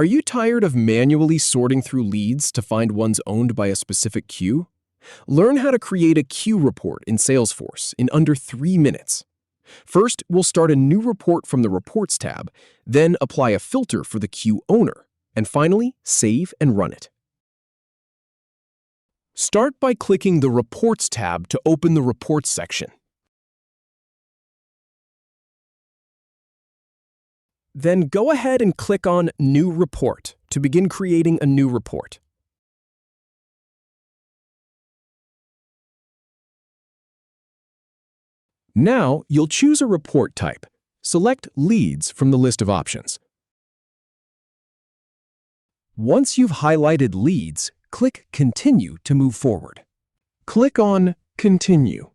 Are you tired of manually sorting through leads to find ones owned by a specific queue? Learn how to create a queue report in Salesforce in under 3 minutes. First, we'll start a new report from the Reports tab, then apply a filter for the queue owner, and finally, save and run it. Start by clicking the Reports tab to open the Reports section. Then go ahead and click on New Report to begin creating a new report. Now, you'll choose a report type. Select Leads from the list of options. Once you've highlighted Leads, click Continue to move forward. Click on Continue.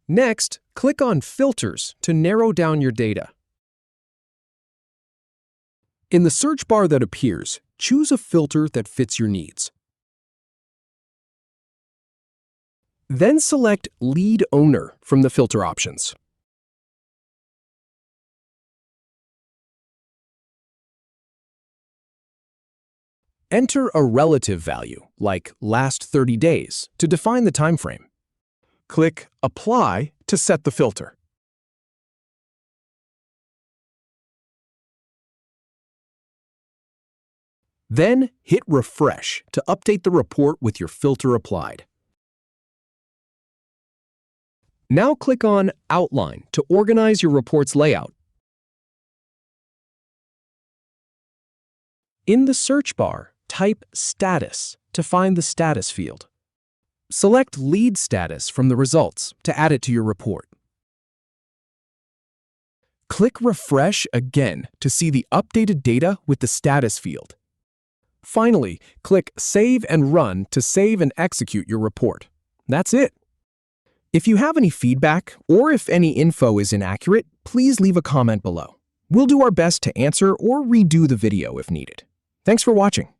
Next, click on Filters to narrow down your data. In the search bar that appears, choose a filter that fits your needs. Then select Lead Owner from the filter options. Enter a relative value, like last 30 days, to define the time frame. Click Apply to set the filter. Then hit Refresh to update the report with your filter applied. Now click on Outline to organize your report's layout. In the search bar, type Status to find the status field. Select Lead Status from the results to add it to your report. Click Refresh again to see the updated data with the status field. Finally, click Save and Run to save and execute your report. That's it. If you have any feedback or if any info is inaccurate, please leave a comment below. We'll do our best to answer or redo the video if needed. Thanks for watching.